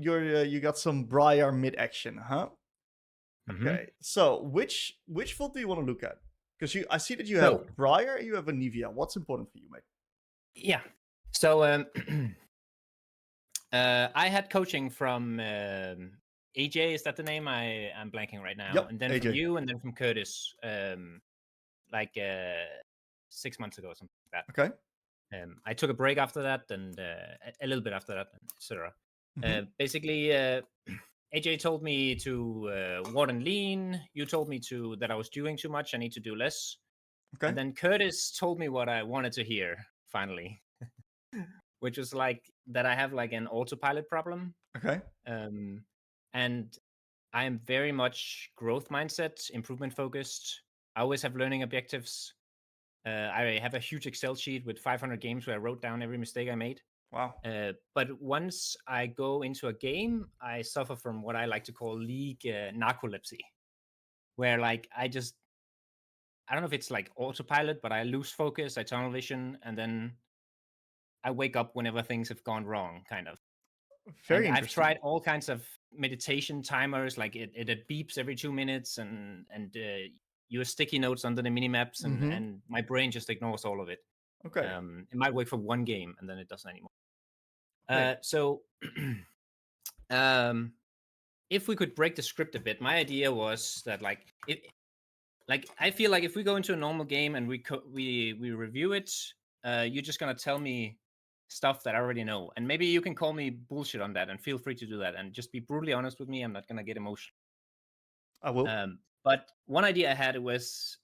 you got some Briar mid action, huh? Okay. So which field do you want to look at? Because I see that you have So, Briar, you have Anivia. What's important for you, mate? yeah. So I had coaching from AJ. Is that the name? I'm blanking right now. Yep, And then from AJ. you, and then from Curtis, like 6 months ago, or something like that. Okay. I took a break after that, and a little bit after that, etc. Mm-hmm. Basically, AJ told me to ward and lean. You told me that I was doing too much. I need to do less. Okay. And then Curtis told me what I wanted to hear finally, which was like that I have like an autopilot problem. Okay. And I am very much growth mindset, improvement focused. I always have learning objectives. I have a huge Excel sheet with 500 games where I wrote down every mistake I made. Wow. But once I go into a game, I suffer from what I like to call league narcolepsy, where like I don't know if it's like autopilot, but I lose focus, I tunnel vision, and then I wake up whenever things have gone wrong, kind of. Very And I've interesting. tried all kinds of meditation timers, like it beeps every 2 minutes, and your sticky notes under the mini maps, and my brain just ignores all of it. Okay. It might work for one game, and then it doesn't anymore. Okay. So, if we could break the script a bit, my idea was that I feel like if we go into a normal game and we review it, you're just gonna tell me stuff that I already know, and maybe you can call me bullshit on that, and feel free to do that, and just be brutally honest with me. I'm not gonna get emotional. I will. But one idea I had was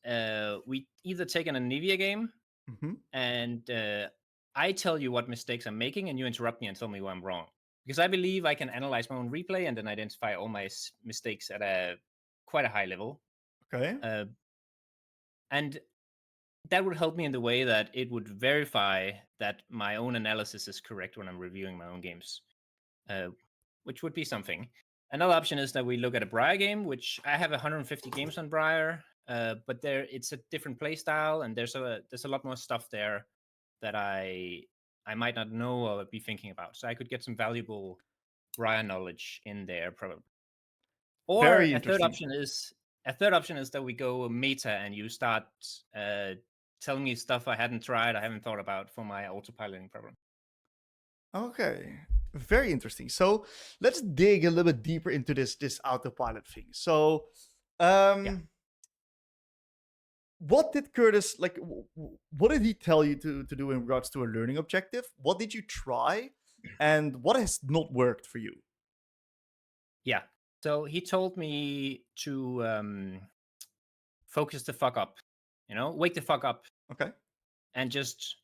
we either take an Anivia game Mm-hmm. and I tell you what mistakes I'm making, and you interrupt me and tell me where I'm wrong. Because I believe I can analyze my own replay and then identify all my mistakes at quite a high level. Okay. And that would help me in the way that it would verify that my own analysis is correct when I'm reviewing my own games, which would be something. Another option is that we look at a Briar game, which I have 150 games on Briar, but it's a different play style, and there's a lot more stuff there that I might not know or be thinking about. So I could get some valuable Briar knowledge in there, probably. Or Very interesting. a third option is that we go meta and you start telling me stuff I hadn't tried, I haven't thought about for my autopiloting problem. Okay. Very interesting. So let's dig a little bit deeper into this autopilot thing. So Yeah. what did Curtis like? What did he tell you to do in regards to a learning objective? What did you try, and what has not worked for you? Yeah. So he told me to focus the fuck up, wake the fuck up, Okay. and just,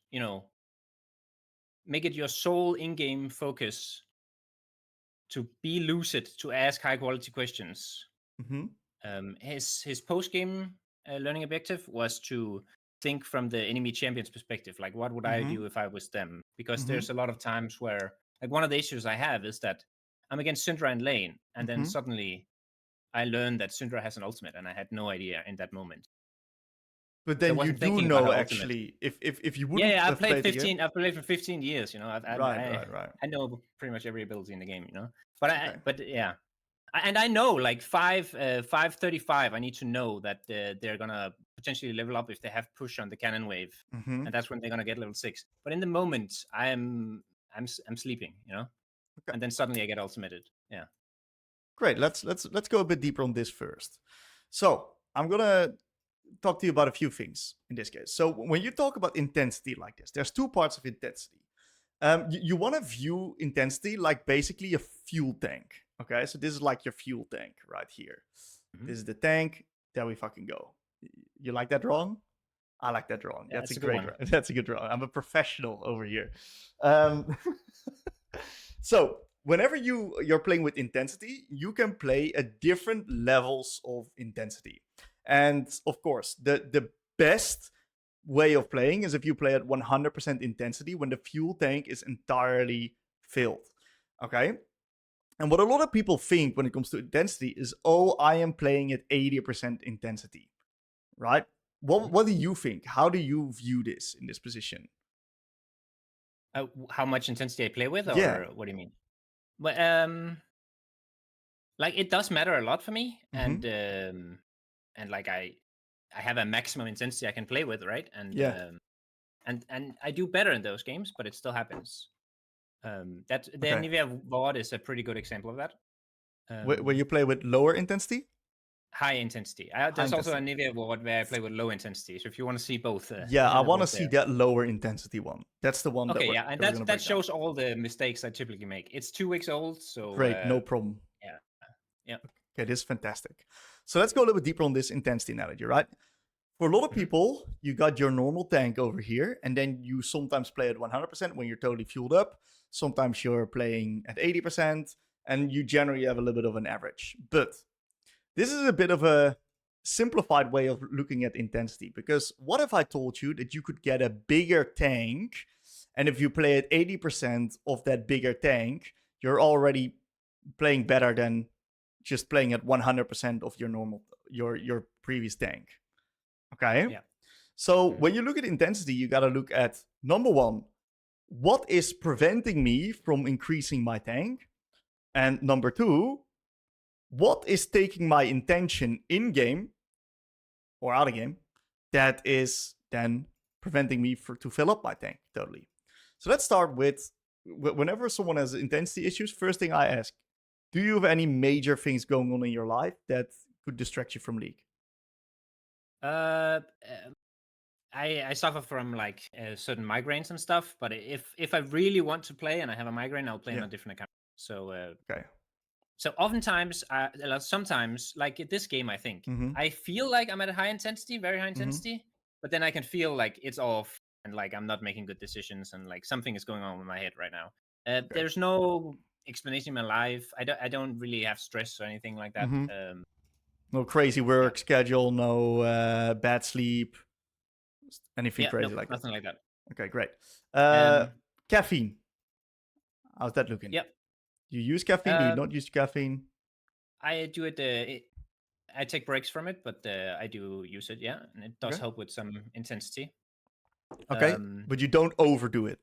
make it your sole in-game focus to be lucid, to ask high quality questions. Mm-hmm. His post game learning objective was to think from the enemy champion's perspective, like what would I do if I was them? Because there's a lot of times where, like, one of the issues I have is that I'm against Syndra in lane, and then suddenly I learned that Syndra has an ultimate, and I had no idea in that moment. But So I then you wasn't do thinking about know her ultimate. actually if you wouldn't Yeah, have played the game. I've played for 15 years. Right. I know pretty much every ability in the game. But Okay. yeah, and I know like 535. I need to know that they're gonna potentially level up if they have push on the cannon wave, and that's when they're gonna get level 6. But in the moment, I'm sleeping, Okay. and then suddenly I get ultimated. Yeah. Great. Let's go a bit deeper on this first. So I'm gonna talk to you about a few things in this case. So when you talk about intensity like this, there's two parts of intensity. You want to view intensity like basically a fuel tank. Okay, so this is like your fuel tank right here. Mm-hmm. This is the tank. There we fucking go. You like that drawing? I like that drawing. Yeah, That's a good great one. That's a good drawing. I'm a professional over here. So whenever you're playing with intensity, you can play at different levels of intensity. And of course, the best way of playing is if you play at 100% intensity when the fuel tank is entirely filled. Okay? And what a lot of people think when it comes to intensity is, oh, I am playing at 80% intensity. Right? What do you think? How do you view this in this position? How much intensity I play with, or Yeah. what do you mean? But Like it does matter a lot for me, Mm-hmm. and like I have a maximum intensity I can play with, right? Yeah. And I do better in those games, but it still happens. That the Okay. Anivia VOD is a pretty good example of that. Where you play with lower intensity, High intensity. high There's also a intensity. Nivea VOD where I play with low intensity. So if you want to see both, Yeah, I there's a want to VOD see there. that lower intensity one. That's the one that Okay, we're yeah, and gonna that break down. shows all the mistakes I typically make. It's 2 weeks old, so Great, no problem. yeah, yeah. Okay, this is fantastic. So let's go a little bit deeper on this intensity analogy, right? For a lot of Mhm. people, you got your normal tank over here, and then you sometimes play at 100% when you're totally fueled up. Sometimes you're playing at 80%, and you generally have a little bit of an average. But this is a bit of a simplified way of looking at intensity, because what if I told you that you could get a bigger tank, and if you play at 80% of that bigger tank, you're already playing better than just playing at 100% of your normal your previous tank. Okay? Yeah. So Mhm. when you look at intensity, you got to look at number one, what is preventing me from increasing my tank? And number two, what is taking my intention in game or out of game that is then preventing me to fill up my tank totally. So let's start with whenever someone has intensity issues, first thing I ask, do you have any major things going on in your life that could distract you from League? Uh, um, I suffer from like certain migraines and stuff, but if I really want to play and I have a migraine, I'll play on Yeah. a different account. So Okay. so oftentimes, sometimes, like in this game, I think Mm-hmm. I feel like I'm at a high intensity, very high Mm-hmm. intensity, but then I can feel like it's off and like I'm not making good decisions and like something is going on with my head right now. Okay. There's no explanation in my life. I don't really have stress or anything like that. Mm-hmm. No crazy Yeah, work schedule, no bad sleep, anything yeah, no, crazy like that. nothing like that. Okay, great. Uh, Um, Caffeine. How's that looking? yeah. Do you use caffeine? Do you not use caffeine? I do it. I take breaks from it, but I do use it. Yeah, and it does Okay. help with some intensity. Okay, Um, but you don't overdo it.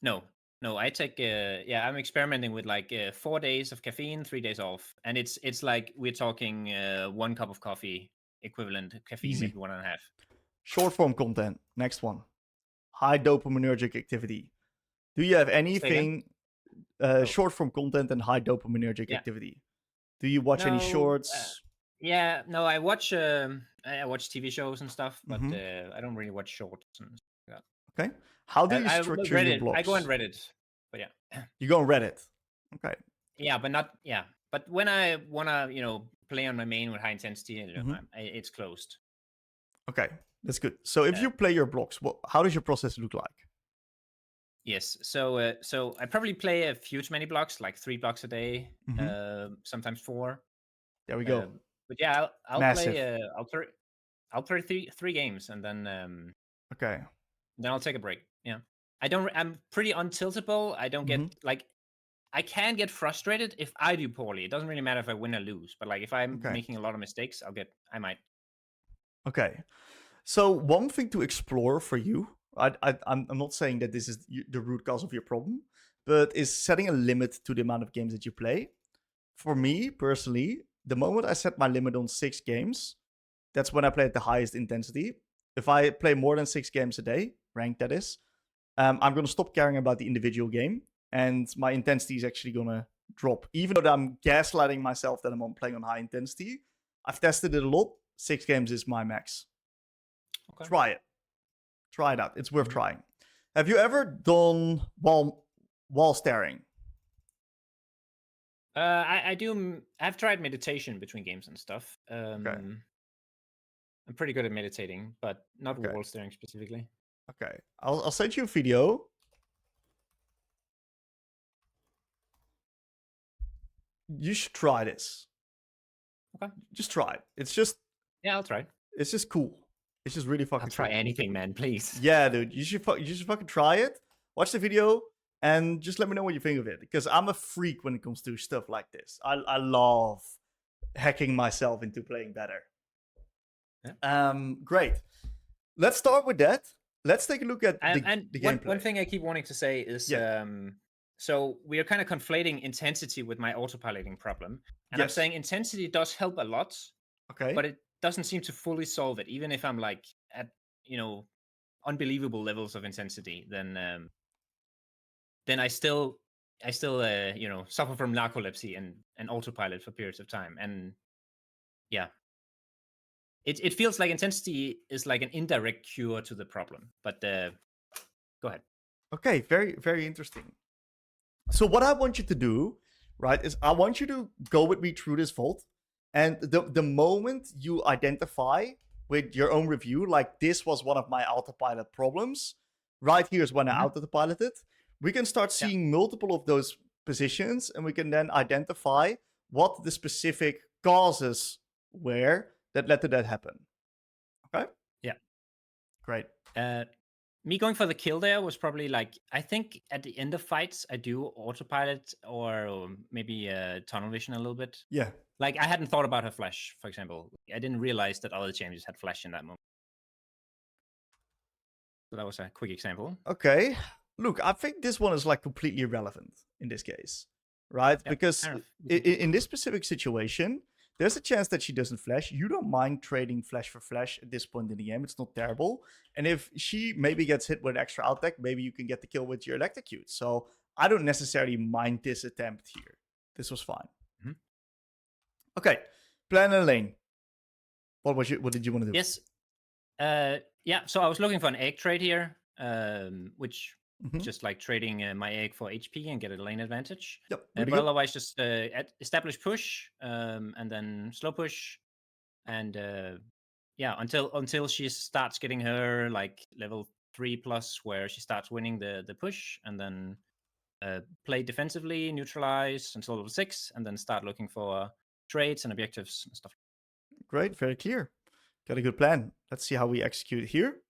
No, no, I take yeah, I'm experimenting with like 4 days of caffeine, 3 days off, and it's like we're talking 1 cup of coffee equivalent caffeine, Easy. maybe 1.5. Short form content. Next one. High dopaminergic activity. Do you have Say again? anything Oh, short form content and high dopaminergic yeah. activity? Do you watch any No, shorts? yeah, no, I watch TV shows and stuff, but Mm-hmm. I don't really watch shorts and stuff like Okay. How do that. you structure your Reddit. I go on blocks? Reddit, but yeah, You go on Reddit. Okay. yeah, but not yeah. But when I wanna, play on my main with high intensity, Mm-hmm. it's closed. Okay. That's good. So if Uh, you play your blocks, how does your process look like? Yes. So I probably play a few too many blocks, like 3 blocks a day, Mm-hmm. sometimes four. There we go. But yeah, I'll play. Massive. I'll play three games, and Okay. then I'll take a break. Yeah. I don't. I'm pretty untiltable. I don't Mm-hmm. get like. I can get frustrated if I do poorly. It doesn't really matter if I win or lose. But like if I'm Okay. making a lot of mistakes, I might. Okay. So one thing to explore for you, I'm not saying that this is the root cause of your problem, but is setting a limit to the amount of games that you play. For me personally, the moment I set my limit on 6 games, that's when I play at the highest intensity. If I play more than 6 games a day, ranked that is, I'm gonna stop caring about the individual game, and my intensity is actually gonna drop. Even though I'm gaslighting myself that I'm playing on high intensity, I've tested it a lot. 6 games is my max. Okay. Try it. Try it out. It's worth Mhm. trying. Have you ever done wall staring? I do. I've tried meditation between games and stuff. Okay. I'm pretty good at meditating, but not Okay. wall staring specifically. Okay. I'll send you a video. You should try this. Okay. Just try it. Yeah, I'll try. It's just cool. It's just really I'll fucking try cool. anything, man. Please. Yeah, dude. You should fucking try it. Watch the video and just let me know what you think of it. Because I'm a freak when it comes to stuff like this. I love hacking myself into playing better. Yeah. Great. Let's start with that. Let's take a look at And the one gameplay. thing I keep wanting to say is Yeah. So we are kind of conflating intensity with my autopiloting problem. And I'm Yes. saying intensity does help a lot, Okay. but it doesn't seem to fully solve it. Even if I'm like at, unbelievable levels of intensity, then I still suffer from narcolepsy and autopilot for periods of time. And yeah, it feels like intensity is like an indirect cure to the problem. But go ahead. Okay. Very, very interesting. So what I want you to do, right, is I want you to go with me through this vault, and the moment you identify with your own review, like this was one of my autopilot problems, right here is when I Mhm. autopiloted. We can start Yeah. seeing multiple of those positions, and we can then identify what the specific causes were that led to that happen. Okay, Yeah. great. Uh, Me going for the kill there was probably like, I think at the end of fights I do autopilot or maybe tunnel vision a little bit. Yeah. Like I hadn't thought about her flash, for example. I didn't realize that other champions had flash in that moment. So that was a quick example. Okay. Look, I think this one is like completely irrelevant in this case, right? Yeah, Because fair enough. in this specific situation, there's a chance that she doesn't flash. You don't mind trading flash for flash at this point in the game. It's not terrible. And if she maybe gets hit with extra out tech, maybe you can get the kill with your electrocute. So I don't necessarily mind this attempt here. This was fine. Mhm. Okay. Plan and lane. What did you want to do? Yes. Yeah, so I was looking for an egg trade here, which Mm-hmm. just like trading my egg for HP and get a lane advantage. Yep. Really But good. otherwise, just establish push and then slow push, and yeah, until she starts getting her like level 3+, where she starts winning the push, and then play defensively, neutralize until level 6, and then start looking for trades and objectives and stuff. Great. Very clear. Got a good plan. Let's see how we execute here.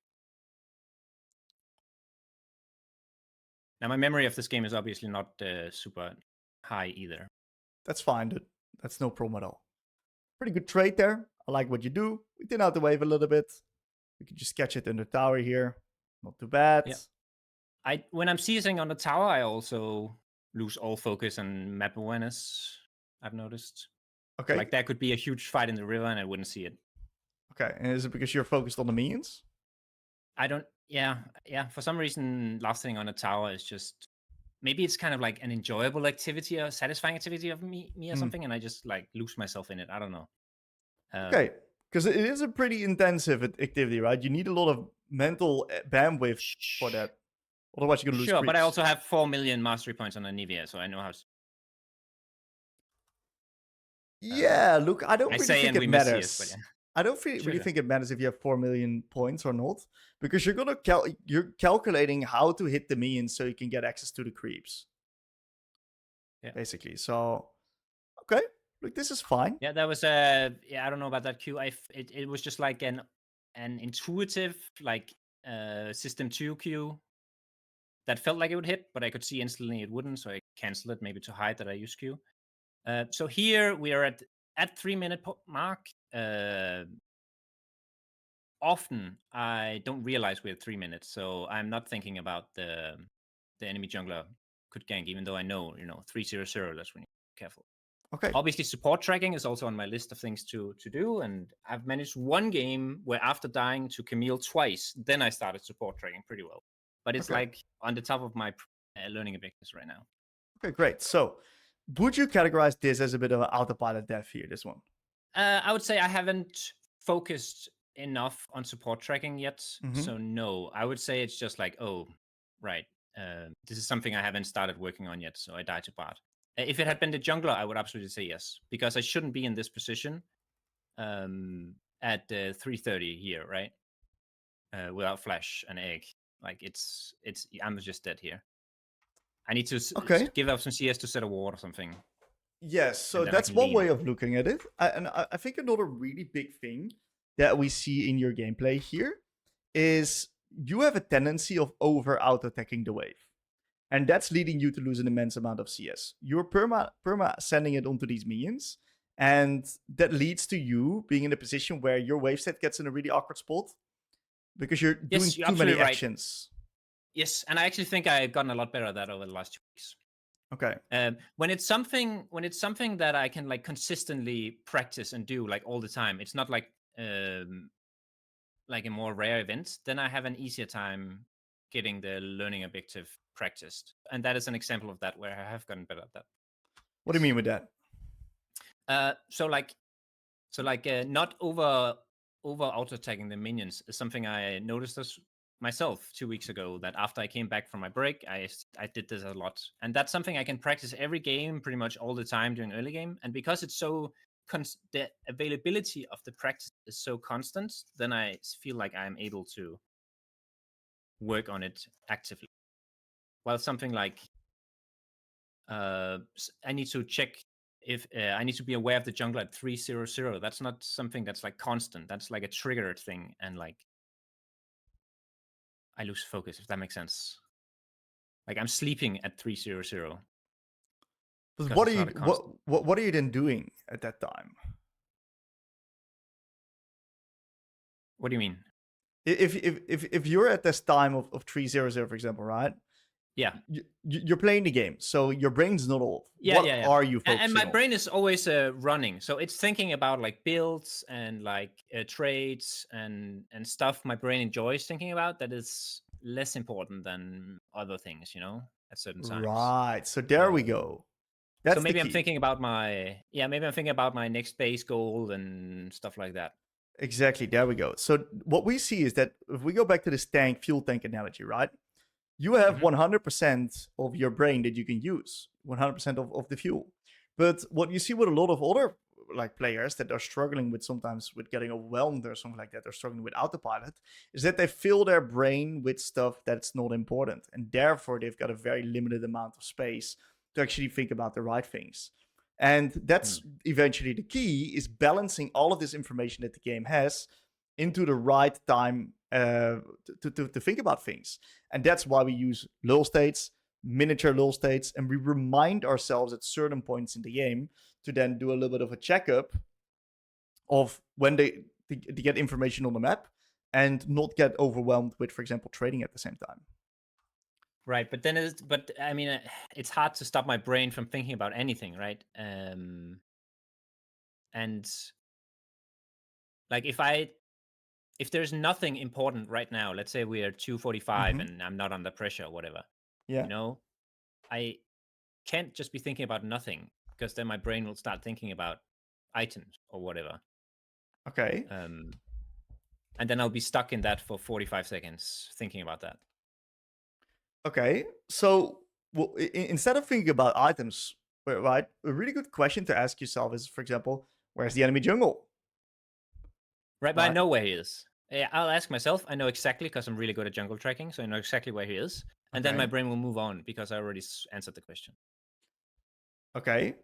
Now, my memory of this game is obviously not super high either. That's fine, dude. That's no problem at all. Pretty good trade there. I like what you do. We thin out the wave a little bit. We can just catch it in the tower here. Not too bad. Yeah. When I'm seizing on the tower, I also lose all focus and map awareness, I've noticed. Okay. Like there could be a huge fight in the river and I wouldn't see it. Okay. And is it because you're focused on the minions? I don't. Yeah. For some reason, last thing on a tower is just maybe it's kind of like an enjoyable activity or satisfying activity of me or something, and I just like lose myself in it. I don't know. Okay. Because it is a pretty intensive activity, right? You need a lot of mental bandwidth for that. Otherwise, you're going to lose Sure, creeps. but I also have 4 million mastery points on Anivia, so I know how. Yeah, look, I don't I really say think and it we miss CS, but matters. yeah. I don't really think it matters if you have 4 million points or not, because you're calculating how to hit the minions so you can get access to the creeps. Yeah. Basically. So, okay, look, this is fine. Yeah, that was I don't know about that Q. It was just like an intuitive like system 2 Q that felt like it would hit, but I could see instantly it wouldn't, so I canceled it maybe to hide that I use Q. So here we are at 3-minute mark. Often I don't realize we're at 3 minutes, so I'm not thinking about the enemy jungler could gank, even though I know 3-0-0. That's when you're careful. Okay. Obviously, support tracking is also on my list of things to do, and I've managed one game where after dying to Camille twice, then I started support tracking pretty well. But it's like on the top of my learning objectives right now. Okay, great. So, would you categorize this as a bit of an autopilot death here, this one? I would say I haven't focused enough on support tracking yet, so no. I would say it's just like, oh, right. This is something I haven't started working on yet, so I died to Bart. If it had been the jungler, I would absolutely say yes, because I shouldn't be in this position at 3:30 here, right? Without flash and egg, like it's I'm just dead here. I need to give up some CS to set a ward or something. Yes, so that's one way of looking at it. I think another really big thing that we see in your gameplay here is you have a tendency of over auto-attacking the wave. And that's leading you to lose an immense amount of CS. You're perma sending it onto these minions, and that leads to you being in a position where your wave set gets in a really awkward spot because you're doing too many actions. Yes, and I actually think I've gotten a lot better at that over the last 2 weeks. Okay. When it's something that I can like consistently practice and do like all the time, it's not like a more rare event, then I have an easier time getting the learning objective practiced. And that is an example of that where I have gotten better at that. What do you mean with that? So like not over auto tagging the minions is something I noticed this myself 2 weeks ago. That after I came back from my break, I did this a lot, and that's something I can practice every game, pretty much all the time during early game. And because it's so the availability of the practice is so constant, then I feel like I'm able to work on it actively. While something like I need to check if I need to be aware of the jungle at 300. That's not something that's like constant. That's like a triggered thing, and like I lose focus, if that makes sense. Like I'm sleeping at 300 But because it's not a constant. what are you then doing at that time? What do you mean? If you're at this time of 300, for example, right? Yeah. You're playing the game, so your brain's not off. Yeah, What yeah, yeah. are you And my focusing on? brain is always running, so it's thinking about like builds and like trades and stuff my brain enjoys thinking about that is less important than other things, at certain times. Right. So there we Um, go. so That's the maybe I'm key. thinking about maybe I'm thinking about my next base goal and stuff like that. Exactly. There we go. So what we see is that if we go back to this fuel tank analogy, right? You have Hmm. 100% of your brain that you can use, 100% of the fuel. But what you see with a lot of other like players that are struggling with sometimes with getting overwhelmed or something like that, they're struggling with autopilot, is that they fill their brain with stuff that's not important. And therefore, they've got a very limited amount of space to actually think about the right things. And that's eventually the key is balancing all of this information that the game has into the right time to think about things. And that's why we use lull states, miniature lull states, and we remind ourselves at certain points in the game to then do a little bit of a checkup of when they get information on the map and not get overwhelmed with, for example, trading at the same time. Right, but I mean, it's hard to stop my brain from thinking about anything, right? And like if there's nothing important right now, let's say we are 2:45 Mm-hmm. and I'm not under pressure or whatever, Yeah. I can't just be thinking about nothing because then my brain will start thinking about items or whatever. Okay. Um, and then I'll be stuck in that for 45 seconds thinking about that. Okay. So well, instead of thinking about items, right, a really good question to ask yourself is, for example, where's the enemy jungle? Right, but I Right. know where he is. Yeah, I'll ask myself. I know exactly because I'm really good at jungle tracking, so I know exactly where he is. And then my Okay. brain will move on because I already answered the question. Okay.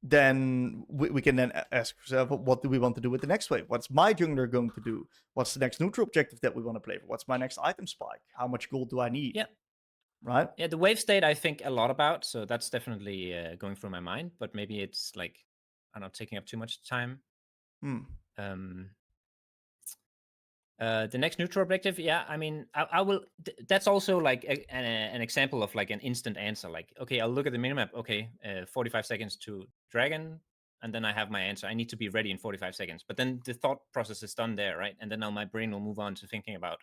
Then we can then ask ourselves, what do we want to do with the next wave? What's my jungler going to do? What's the next neutral objective that we want to play for? What's my next item spike? How much gold do I need? Yeah, Right? yeah. The wave state I think a lot about, so that's definitely going through my mind. But maybe it's like I'm not taking up too much time. Hmm. Um, the next neutral objective, yeah. I mean, I will. That's also like an example of like an instant answer. Like, okay, I'll look at the minimap. Okay, 45 seconds to dragon, and then I have my answer. I need to be ready in 45 seconds. But then the thought process is done there, right? And then now my brain will move on to thinking about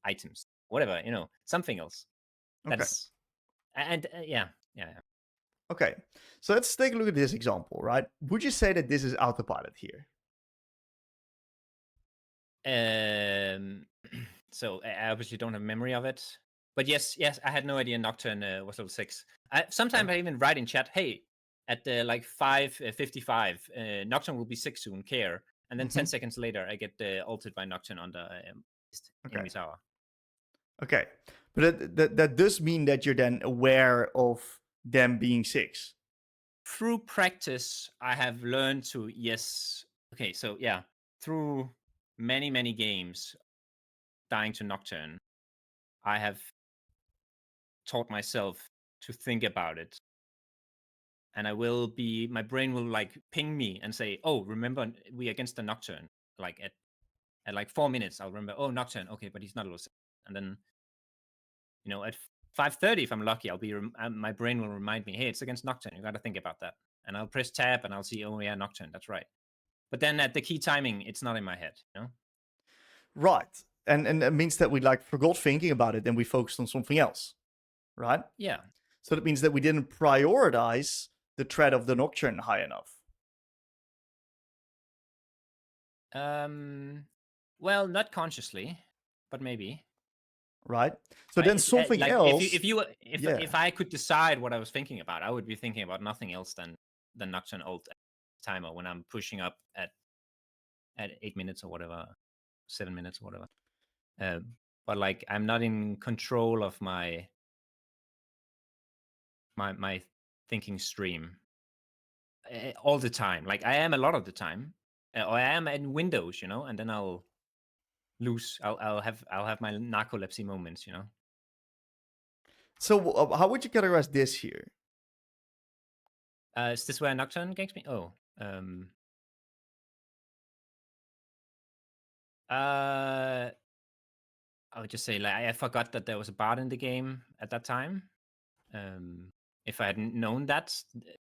items, whatever, something else. Okay. That's and yeah, yeah, yeah. Okay. So let's take a look at this example, right? Would you say that this is autopilot here? So I obviously don't have memory of it, but yes, I had no idea Nocturne was level 6. Sometimes Okay. I even write in chat, "Hey, at the like 5:55, Nocturne will be 6 soon. Care." And then 10 Mm-hmm. seconds later, I get ulted by Nocturne on the Okay. enemy tower. Okay. But that does mean that you're then aware of them being 6. Through practice, I have learned to Okay, so yeah, through many games dying to Nocturne, I have taught myself to think about it, and my brain will like ping me and say, "Oh, remember we against the Nocturne." Like at like 4 minutes, I'll remember, "Oh, Nocturne, okay, but he's not level 6." And then at 5:30 if I'm lucky. My brain will remind me, hey, it's against Nocturne. You got to think about that. And I'll press tab and I'll see, oh yeah, Nocturne. That's right. But then at the key timing, it's not in my head. Right. And that means that we like forgot thinking about it and we focused on something else. Right? Yeah. So that means that we didn't prioritize the threat of the Nocturne high enough. Well, not consciously, but maybe. Right. So then something like else. if I could decide what I was thinking about, I would be thinking about nothing else than the Nocturne ult timer when I'm pushing up at 8 minutes or whatever, 7 minutes or whatever. But like I'm not in control of my thinking stream all the time. Like I am a lot of the time, or I am in Windows, and then I'll lose. I'll have my narcolepsy moments, So how would you categorize this here? Is this where Nocturne ganks me? Oh, I would just say like I forgot that there was a bard in the game at that time. If I hadn't known that,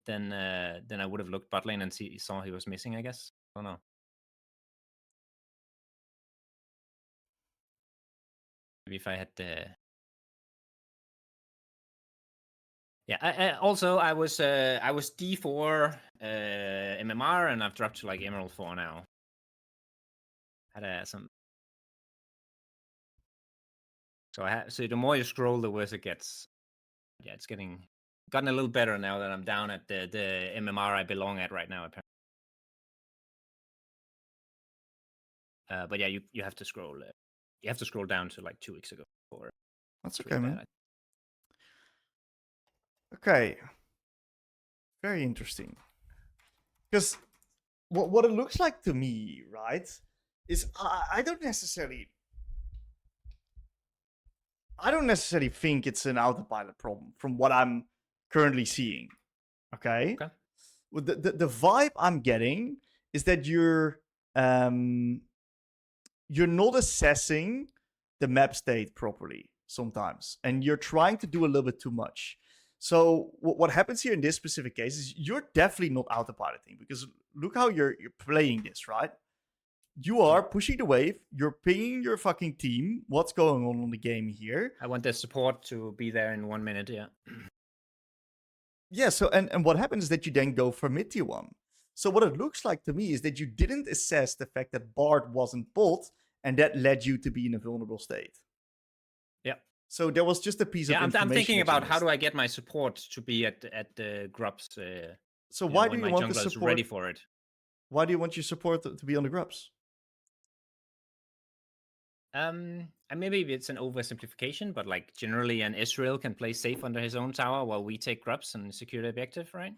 then I would have looked bot lane and saw he was missing. I guess. I don't know. Maybe if I had the. Yeah. Also, I was D4 MMR, and I've dropped to like Emerald 4 now. Had some. So the more you scroll, the worse it gets. Yeah, it's gotten a little better now that I'm down at the MMR I belong at right now. Apparently. But yeah, you have to scroll. You have to scroll down to like 2 weeks ago. That's okay, man. Okay. Very interesting. Because what it looks like to me, right, is I don't necessarily think it's an autopilot problem from what I'm currently seeing. Okay. Well, the vibe I'm getting is that you're not assessing the map state properly sometimes, and you're trying to do a little bit too much. So what happens here in this specific case is you're definitely not autopiloting, because look how you're playing this, right? You are pushing the wave. You're pinging your fucking team. What's going on the game here? I want the support to be there in 1 minute. Yeah. Yeah. So and what happens is that you then go for mid tier 1. So what it looks like to me is that you didn't assess the fact that Bard wasn't bot, and that led you to be in a vulnerable state. Yeah. So there was just a piece of information. I'm thinking about how do I get my support to be at the grubs. So why do you want the support ready for it? Why do you want your support to be on the grubs? And maybe it's an oversimplification, but like generally an Israel can play safe under his own tower while we take grubs and secure the objective, right?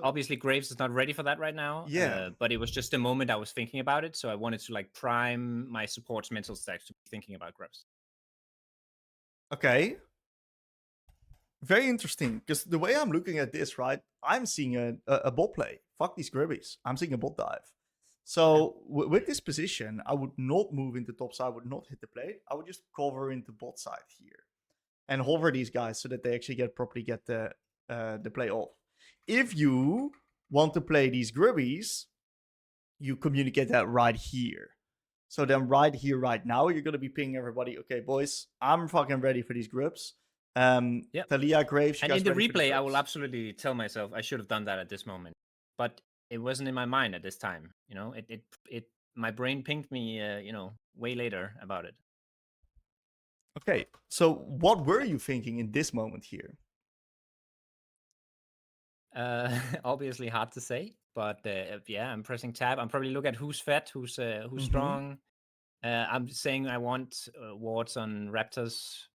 Obviously Graves is not ready for that right now. Yeah. But it was just a moment I was thinking about it, so I wanted to like prime my support's mental stacks to be thinking about grubs. Okay. Very interesting, because the way I'm looking at this, right, I'm seeing a bot play. Fuck these grubbies. I'm seeing a bot dive. So with this position, I would not move into top side, I would not hit the plate. I would just cover into bot side here and hover these guys so that they actually get the play off. If you want to play these grubbies, you communicate that right here. So then right here, right now, you're going to be pinging everybody. Okay, boys, I'm fucking ready for these grubs. Thalia, Graves, and in the replay, I will absolutely tell myself I should have done that at this moment. But it wasn't in my mind at this time. My brain pinged me, way later about it. Okay, so what were you thinking in this moment here? Obviously hard to say, but yeah, I'm pressing tab. I'm probably looking at who's fat, who's strong. I'm saying I want wards on Raptors.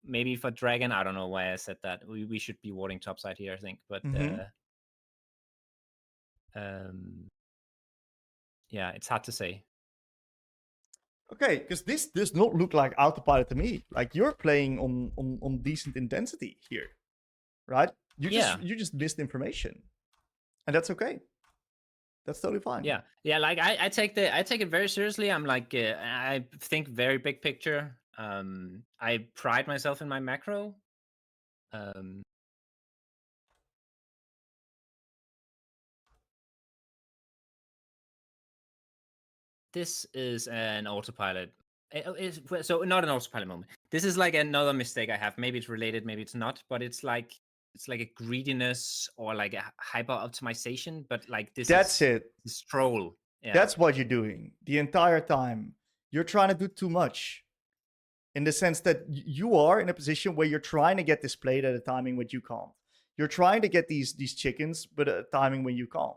Maybe for Dragon, I don't know why I said that. We should be warding topside here, I think. But yeah, it's hard to say. Okay, because this does not look like autopilot to me. Like you're playing on decent intensity here, right? You just missed information, and that's okay. That's totally fine. Yeah. Like I take it very seriously. I'm like I think very big picture. I pride myself in my macro. Um, this is an autopilot. So not an autopilot moment. This is like another mistake I have. Maybe it's related, maybe it's not, but it's like a greediness or like a hyper optimization. But like That's it. this troll. Yeah, That's what you're doing the entire time. You're trying to do too much in the sense that you are in a position where you're trying to get this played at a timing when you can't. You're trying to get these chickens, but at a timing when you can't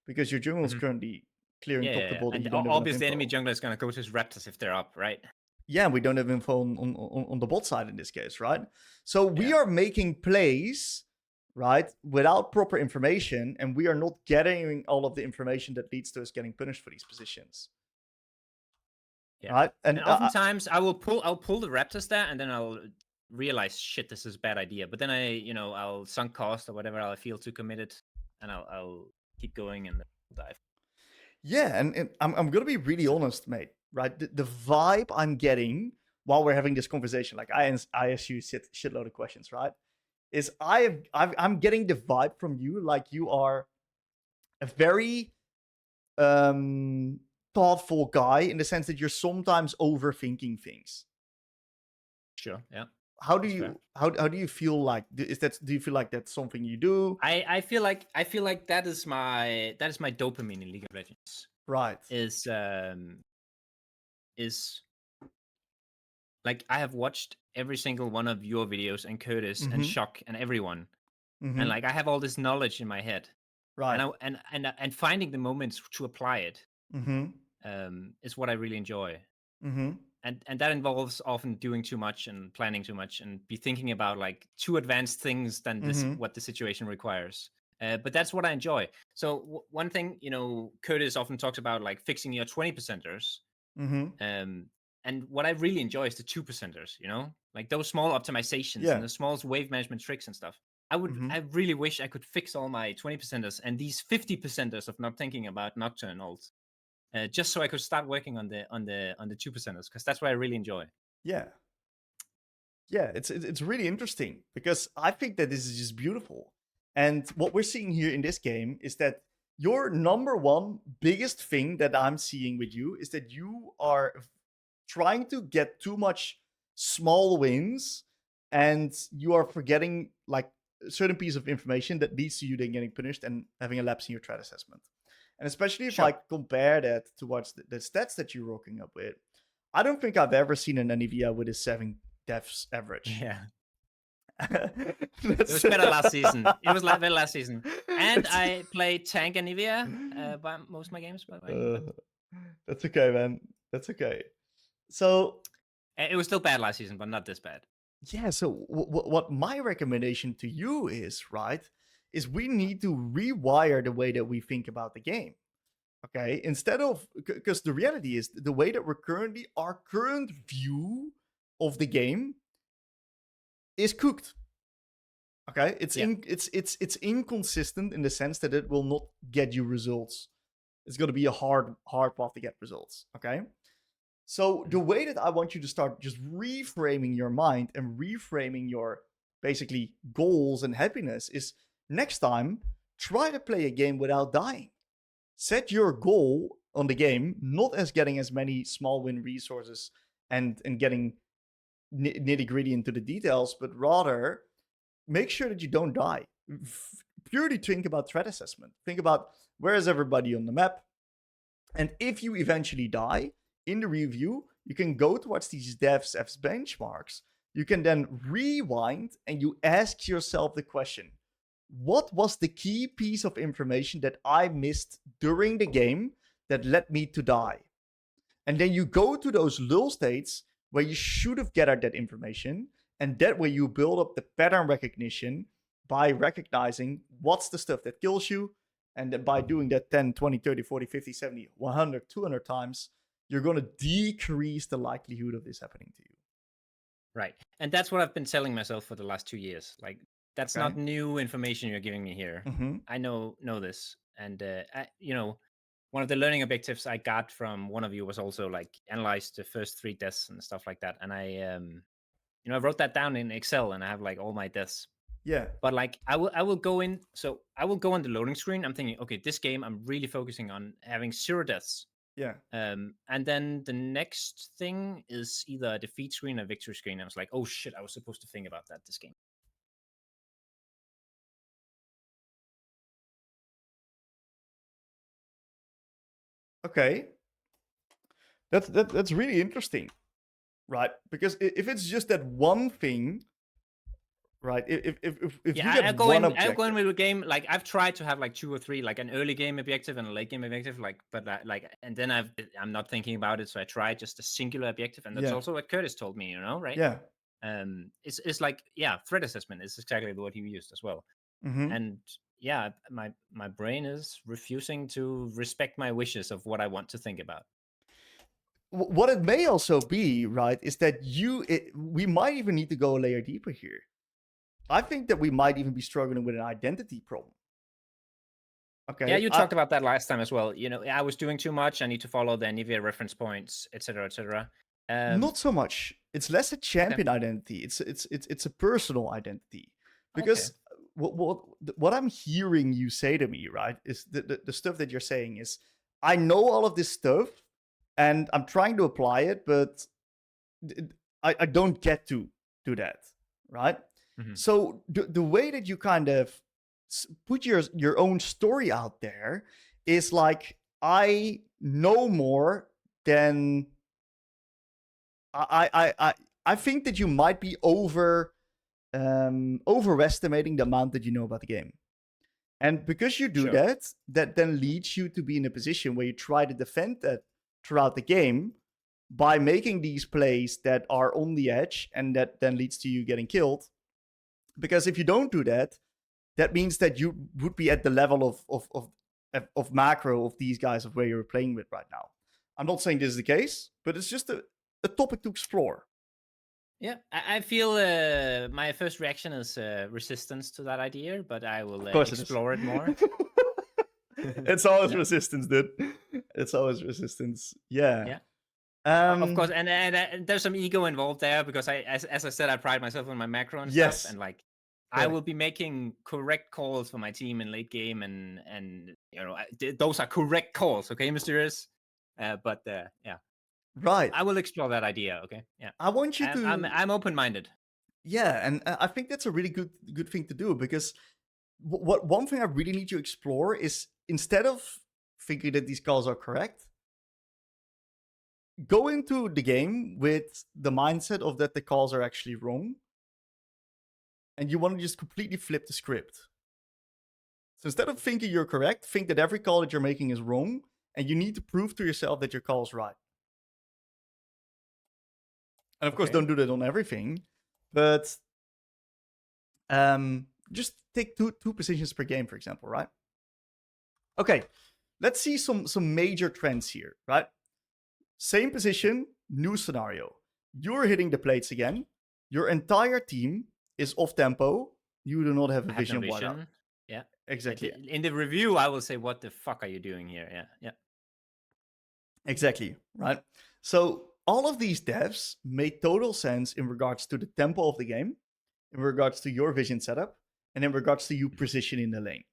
because your jungle is hmm currently clearing top the yeah. board and And you don't have enough obviously, the enemy info. jungler is gonna go to his raptors if they're up, right? Yeah, we don't have info on the bot side in this case, right? So we Yeah, are making plays, right, without proper information, and we are not getting all of the information that leads to us getting punished for these positions, yeah. right? And oftentimes, I'll pull the raptors there, and then I'll realize, shit, this is a bad idea. But then I'll sunk cost or whatever. I'll feel too committed, and I'll keep going and dive. yeah, and I'm gonna be really honest, mate. Right, the vibe I'm getting while we're having this conversation, like I ask you shitload of questions, right? Is I'm getting the vibe from you like you are a very um thoughtful guy in the sense that you're sometimes overthinking things. Sure, yeah, How do that's fair. you how do you feel like is that do you feel like that's something you do? I feel like that is my dopamine in League of Legends. Right. Is is like I have watched every single one of your videos and Curtis and Mm-hmm. Shock and everyone, and Mm-hmm. like I have all this knowledge in my head, and Right. and finding the moments to apply it Mm-hmm. is what I really enjoy. Mm-hmm. And that involves often doing too much and planning too much and be thinking about like too advanced things than this Mm-hmm. what the situation requires. But that's what I enjoy. So one thing, Curtis often talks about like fixing your 20 percenters. Mm-hmm. Um, and what I really enjoy is the 2 percenters, like those small optimizations and Yeah. the small wave management tricks and stuff. Mm-hmm. I really wish I could fix all my 20 percenters and these 50 percenters of not thinking about Nocturne ult, just so I could start working on the 2 percenters because that's what I really enjoy. Yeah. Yeah, it's really interesting because I think that this is just beautiful. And what we're seeing here in this game is that your number one biggest thing that I'm seeing with you is that you are trying to get too much small wins and you are forgetting like a certain piece of information that leads to you then getting punished and having a lapse in your threat assessment. And especially if I Sure. compare that towards the stats that you're rocking up with, I don't think I've ever seen an Anivia with a 7 deaths average. Yeah. It was better last season. It was better last season. And I played tank Anivia by most of my games, by the way. But That's okay, man. That's okay. So it was still bad last season, but not this bad. yeah, so what my recommendation to you is, right, is we need to rewire the way that we think about the game. Okay, instead of because the reality is the way that we're currently our current view of the game is cooked. Okay, it's inconsistent in the sense that it will not get you results. It's going to be a hard path to get results. Okay, so the way that I want you to start just reframing your mind and reframing your basically goals and happiness is next time try to play a game without dying. Set your goal on the game not as getting as many small win resources and getting nitty gritty into the details, but rather make sure that you don't die. Purely think about threat assessment. Think about where is everybody on the map, and if you eventually die in the review, you can go towards these devs F's benchmarks. You can then rewind and you ask yourself the question: what was the key piece of information that I missed during the game that led me to die? And then you go to those lull states where you should have gathered that information. And that way you build up the pattern recognition by recognizing what's the stuff that kills you. And then by doing that 10, 20, 30, 40, 50, 70, 100, 200 times, you're going to decrease the likelihood of this happening to you. Right. And that's what I've been telling myself for the last 2 years. Like, that's not new information you're giving me here. Mm-hmm. I know this. And, one of the learning objectives I got from one of you was also like analyze the first 3 deaths and stuff like that. And I wrote that down in Excel, and I have like all my deaths. Yeah, But like I will go in, so I will go on the loading screen. I'm thinking, okay, this game I'm really focusing on having 0 deaths. yeah. And then the next thing is either a defeat screen or victory screen. I was like, oh shit, I was supposed to think about that this game. Okay, that's really interesting, right? Because if it's just that one thing, right? If you Yeah, get one I go in objective, with a game, like I've tried to have like 2 or 3, like an early game objective and a late game objective, like, but and then I'm not thinking about it, so I try just a singular objective, and that's yeah, also what Curtis told me, right? yeah. It's like, yeah, threat assessment is exactly the word he used as well. Mm-hmm. And yeah, my brain is refusing to respect my wishes of what I want to think about. What it may also be, right, is that we might even need to go a layer deeper here. I think that we might even be struggling with an identity problem. Okay. Yeah, you talked about that last time as well. I was doing too much. I need to follow the Anivia reference points, etc., etc. Not so much. It's less a Okay. champion identity. It's a personal identity. Because Okay. what I'm hearing you say to me, right, is the stuff that you're saying is, I know all of this stuff and I'm trying to apply it, but I don't get to do that, right? Mm-hmm. So the way that you kind of put your own story out there is like, I know more than I think that you might be overestimating the amount that you know about the game. And because you do Sure. that then leads you to be in a position where you try to defend that throughout the game by making these plays that are on the edge, and that then leads to you getting killed. Because if you don't do that, that means that you would be at the level of macro of these guys of where you're playing with right now. I'm not saying this is the case, but it's just a topic to explore. Yeah, I feel my first reaction is resistance to that idea, but I will explore it more. It's always resistance, dude. It's always resistance. Yeah. Of course, and there's some ego involved there, because as I said, I pride myself on my macro and stuff, and like I will be making correct calls for my team in late game, and those are correct calls, okay, Mysterias. But yeah, right. I will explore that idea. Okay, yeah. I want you to. I'm open-minded. Yeah, and I think that's a really good thing to do, because one thing I really need to explore is, instead of thinking that these calls are correct, go into the game with the mindset of that the calls are actually wrong, and you want to just completely flip the script. So instead of thinking you're correct, think that every call that you're making is wrong, and you need to prove to yourself that your call is right. And of course, don't do that on everything, but just take two positions per game, for example, right? Okay, let's see some major trends here, right? Same position, new scenario. You're hitting the plates again. Your entire team is off tempo. You do not have a vision whiteout. Yeah, exactly. In the review, I will say, "What the fuck are you doing here?" Yeah. Exactly, right? So all of these devs made total sense in regards to the tempo of the game, in regards to your vision setup, and in regards to you position in the lane.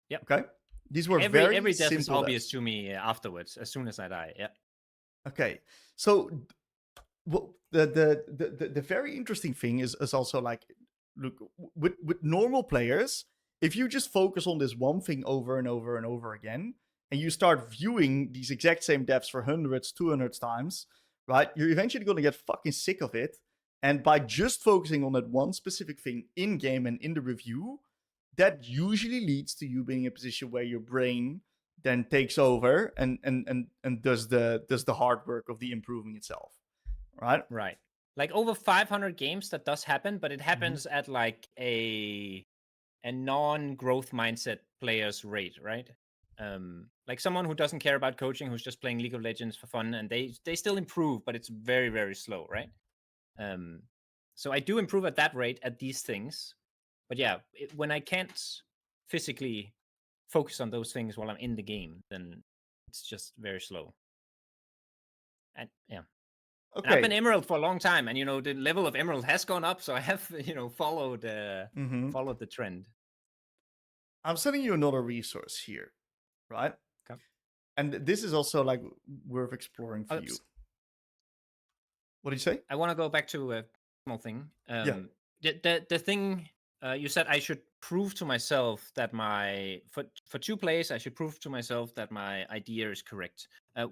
Yeah. Okay. These were every death simple is obvious to me afterwards, as soon as I die. Yeah. Okay. So the very interesting thing is also like, look, with normal players, if you just focus on this one thing over and over and over again, and you start viewing these exact same deaths for hundreds, 200 times, right? You're eventually going to get fucking sick of it. And by just focusing on that one specific thing in game and in the review, that usually leads to you being in a position where your brain then takes over and does the hard work of the improving itself, right? Right. Like over 500 games, that does happen, but it happens at like a non-growth mindset player's rate, right? Like someone who doesn't care about coaching, who's just playing League of Legends for fun, and they still improve, but it's very, very slow, right? So I do improve at that rate at these things, but yeah, when I can't physically focus on those things while I'm in the game, then it's just very slow. And yeah. And I've been Okay. Emerald for a long time, and the level of Emerald has gone up, so I have followed Mm-hmm. followed the trend. I'm sending you another resource here, right? Okay. And this is also like worth exploring for you. Oops. What did you say? I want to go back to a small thing. Yeah. The thing you said, I should prove to myself that for two plays, I should prove to myself that my idea is correct.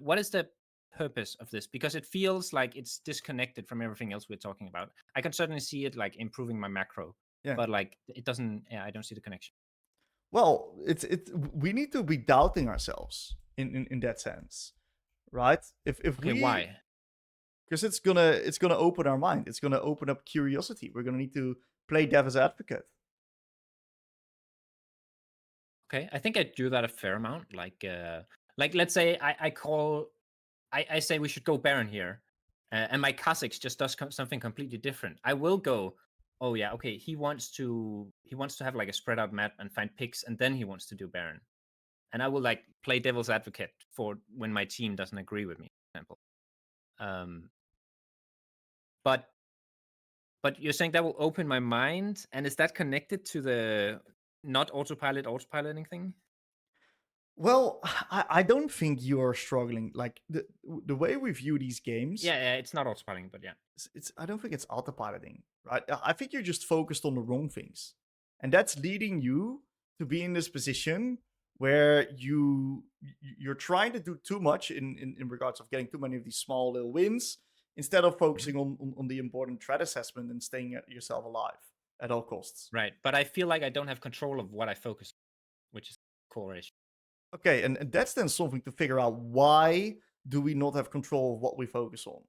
What is the purpose of this? Because it feels like it's disconnected from everything else we're talking about. I can certainly see it like improving my macro, Yeah. but like it doesn't. Yeah, I don't see the connection. Well, it's we need to be doubting ourselves in that sense, right? If Okay, we, why? because it's gonna open our mind. It's gonna open up curiosity. We're gonna need to play devil's advocate. Okay, I think I do that a fair amount. Like let's say I say we should go Baron here, and my Kha'Zix just does something completely different. I will go. Oh yeah, okay. He wants to have like a spread out map and find picks, and then he wants to do Baron. And I will like play devil's advocate for when my team doesn't agree with me, for example. Um, but you're saying that will open my mind, and is that connected to the not autopiloting thing? Well, I don't think you are struggling. Like the way we view these games, Yeah, it's not autopiloting, but yeah. it's I don't think it's autopiloting, right? I think you're just focused on the wrong things, and that's leading you to be in this position where you're trying to do too much in regards of getting too many of these small little wins instead of Mhm. focusing on the important threat assessment and staying yourself alive at all costs. Right, but I feel like I don't have control of what I focus on, which is core issue. Okay, and that's then something to figure out. Why do we not have control of what we focus on?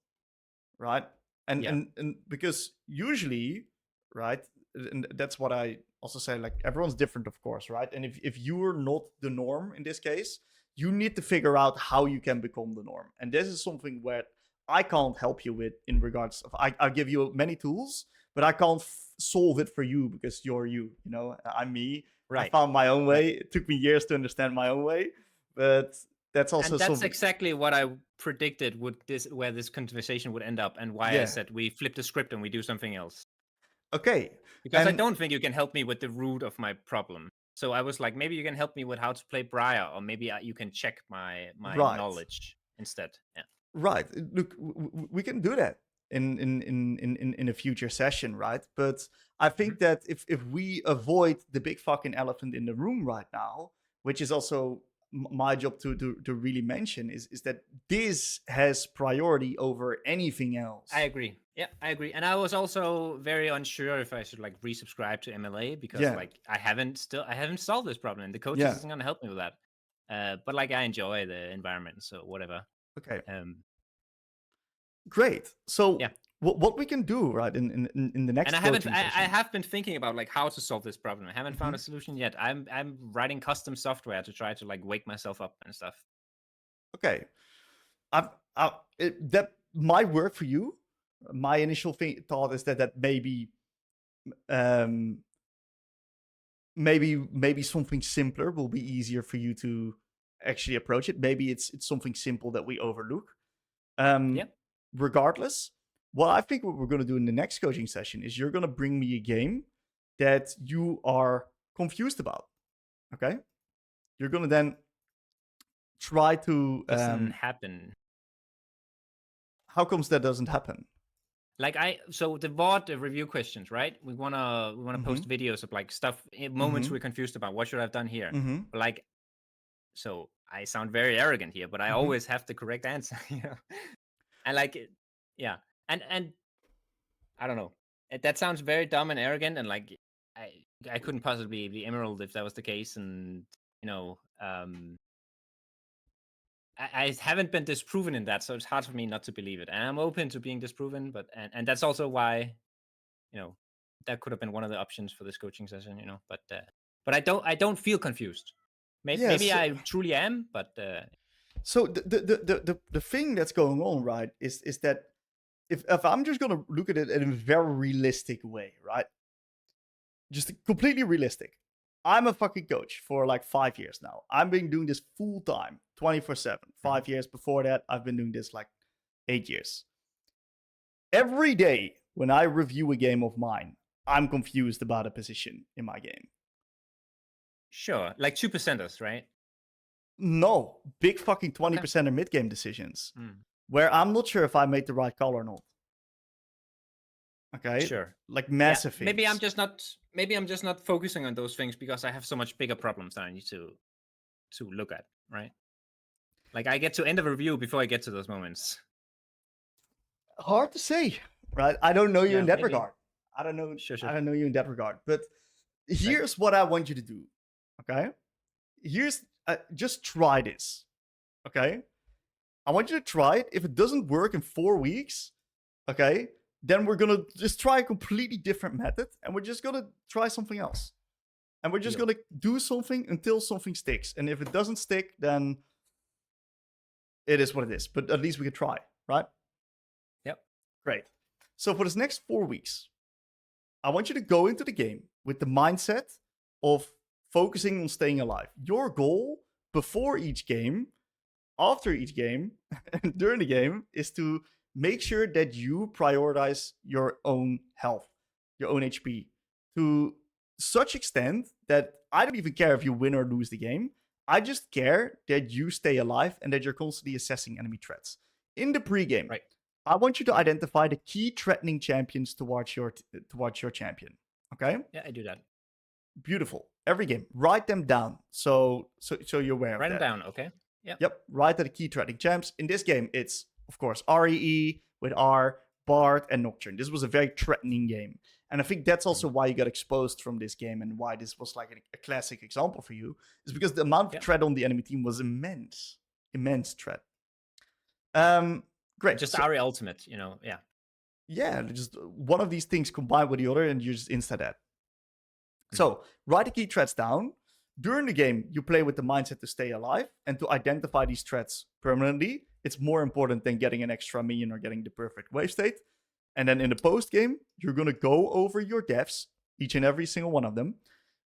Right? And Yeah, and and because usually, right, and that's what I also say, like everyone's different, of course, right? And if you're not the norm in this case, you need to figure out how you can become the norm. And this is something where I can't help you with in regards of I give you many tools, but I can't solve it for you because you're you, you know, I'm me. I right, found my own right. way. It took me years to understand my own way, but that's also And that's something. exactly what I predicted where this conversation would end up, and why I Yeah. said we flip the script and we do something else. Okay. Because I And don't think you can help me with the root of my problem. So I was like, maybe you can help me with how to play Briar, or maybe you can check my right. knowledge instead. Yeah. Right. Look, we can do that in a future session, right? But I Mhm. think that if we avoid the big fucking elephant in the room right now, which is also my job to really mention, is that this has priority over anything I else. agree. Yeah, I agree. And I was also very unsure if I should like resubscribe to MLA, because Yeah. like I haven't solved this problem, and the coaches Yeah. isn't gonna help me with that. But like I enjoy the environment, so whatever. Okay. Um, Great. So yeah. what we can do, right, in the And next coaching I session. have been thinking about like how to solve this problem. I haven't found a Mhm. solution yet. I'm writing custom software to try to like wake myself up and stuff. Okay. I've, that might work for you. My initial thought is that um, maybe something simpler will be easier for you to actually approach it. Maybe it's something simple that we overlook. Yeah. Um, Regardless, what I think what we're going to do in the next coaching session is you're going to bring me a game that you are confused about. Okay, you're going to then try to. Doesn't happen. How comes that doesn't happen? Like so the VOD review questions, right? We wanna Mm-hmm. post videos of like stuff, moments Mm-hmm. we're confused about. What should I have done here? Mm-hmm. But like, so I sound very arrogant here, but I Mm-hmm. always have the correct answer, And like, yeah, and I don't know. That sounds very dumb and arrogant, and like I I couldn't possibly be Emerald if that was the case, and you know, um, I haven't been disproven in that, so it's hard for me not to believe it. And I'm open to being disproven, but and that's also why, you know that could have been one of the options for this coaching session, but I don't feel confused. Maybe Yes. I truly am, but So the thing that's going on, right, is that if I'm just gonna look at it in a very realistic way, right, just completely realistic. I'm a fucking coach for like 5 years now. I've been doing this full time, 24/7. 5 years before that, I've been doing this like 8 years. Every day when I review a game of mine, I'm confused about a position in my game. Sure, like 2%ers, right? No, big fucking 20% of mid game decisions where I'm not sure if I made the right call or not. Okay, Sure. like massive things. Maybe I'm just not focusing on those things because I have so much bigger problems that I need to look at, right? Like I get to end of a review before I get to those moments. Hard to say, right? I don't know you in that maybe. regard. I don't know. Sure. I don't know you in that regard. But here's what I want you to do. Okay, here's just try this. Okay, I want you to try it. If it doesn't work in 4 weeks, okay, then we're gonna just try a completely different method, and we're just gonna try something else, and we're just gonna do something until something sticks. And if it doesn't stick, then it is what it is. But at least we can try, right? Yep. Great. So for this next 4 weeks, I want you to go into the game with the mindset of focusing on staying alive. Your goal before each game, after each game, and during the game is to make sure that you prioritize your own health, your own HP, to such extent that I don't even care if you win or lose the game. I just care that you stay alive and that you're constantly assessing enemy threats. In the pregame, right. I want you to identify the key threatening champions towards your champion. Okay? Yeah, I do that. Beautiful. Every game, write them down so you're aware of that. Write them down, okay? Yep. Write the key threatening champs. In this game, it's of course Ahri with R, Bard, and Nocturne. This was a very threatening game, and I think that's also why you got exposed from this game and why this was like a classic example for you. Is because the amount of threat on the enemy team was immense threat. Great. Just Ahri ultimate, Yeah, just one of these things combined with the other, and you just insta that. So write the key threats down. During the game, you play with the mindset to stay alive and to identify these threats permanently. It's more important than getting an extra minion or getting the perfect wave state. And then in the post game, you're going to go over your deaths, each and every single one of them.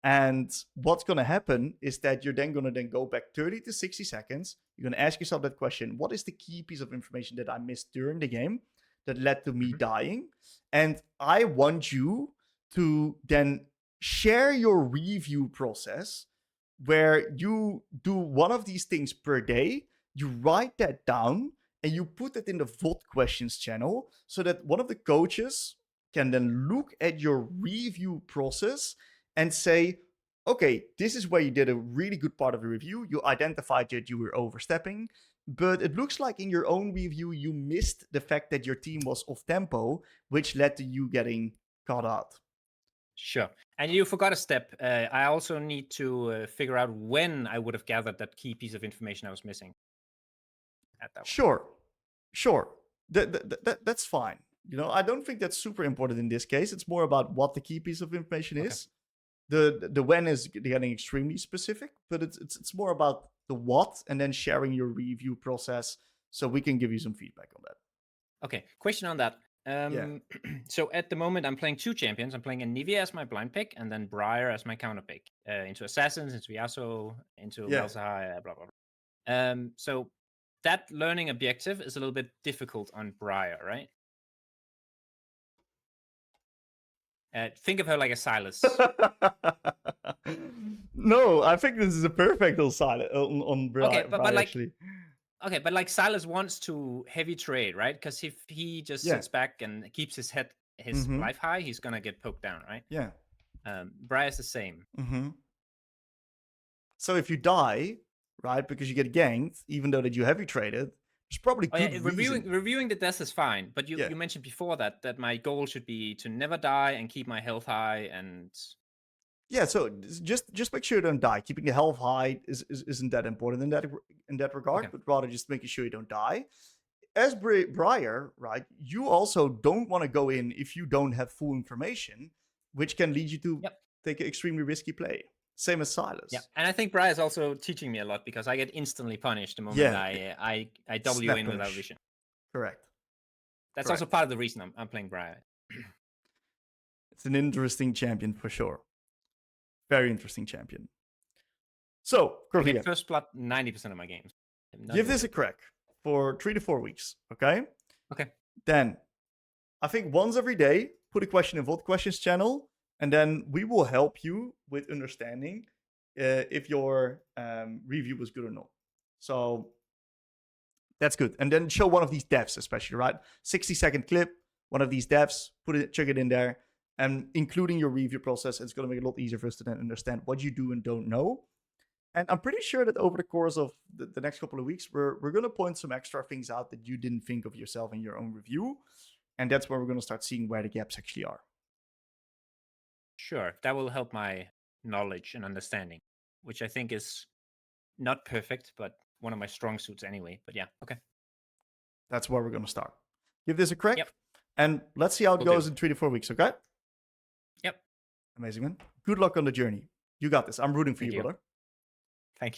And what's going to happen is that you're then going to go back 30 to 60 seconds. You're going to ask yourself that question: what is the key piece of information that I missed during the game that led to me dying? And I want you to then share your review process where you do one of these things per day. You write that down and you put it in the VOD questions channel so that one of the coaches can then look at your review process and say, okay, this is where you did a really good part of the review. You identified that you were overstepping, but it looks like in your own review, you missed the fact that your team was off tempo, which led to you getting caught out. Sure. And you forgot a step. I also need to figure out when I would have gathered that key piece of information I was missing. At that one. Sure. That's fine. I don't think that's super important in this case. It's more about what the key piece of information is. The when is getting extremely specific, but it's more about the what and then sharing your review process so we can give you some feedback on that. Okay, question on that. So at the moment, I'm playing 2 champions. I'm playing Anivia as my blind pick, and then Briar as my counter pick. Into Assassins, into Yasuo, into Malzahar, blah, blah, blah. So that learning objective is a little bit difficult on Briar, right? Think of her like a Silas. No, I think this is a perfect on Silas, on Briar, but like, actually. Okay, but like Silas wants to heavy trade, right? Because if he just sits back and keeps his life high, he's gonna get poked down, right? Yeah. Briar's the same. So if you die, right, because you get ganked, even though that you heavy traded, there's probably good reason. Reviewing the death is fine, but you mentioned before that my goal should be to never die and keep my health high and. Yeah, so just make sure you don't die. Keeping the health high isn't that important in that regard, but rather just making sure you don't die. As Briar, right, you also don't want to go in if you don't have full information, which can lead you to take an extremely risky play. Same as Silas. Yeah, and I think Briar is also teaching me a lot because I get instantly punished the moment I W in without vision. Correct. That's also part of the reason I'm playing Briar. It's an interesting champion for sure. Very interesting champion. So, I get Corvia, first blood 90% of my games. give this a crack for 3 to 4 weeks, okay? Okay. Then, I think once every day, put a question in Vault Questions channel, and then we will help you with understanding if your review was good or not. So, that's good. And then show one of these devs, especially, right? 60-second clip, one of these devs, check it in there, and including your review process. It's going to make it a lot easier for us to then understand what you do and don't know. And I'm pretty sure that over the course of the next couple of weeks, we're going to point some extra things out that you didn't think of yourself in your own review. And that's where we're going to start seeing where the gaps actually are. Sure. That will help my knowledge and understanding, which I think is not perfect, but one of my strong suits anyway. But yeah, okay. That's where we're going to start. Give this a crack. Yep. And let's see how it goes in 3 to 4 weeks, okay? Yep. Amazing, man. Good luck on the journey. You got this. I'm rooting for you, brother. Thank you.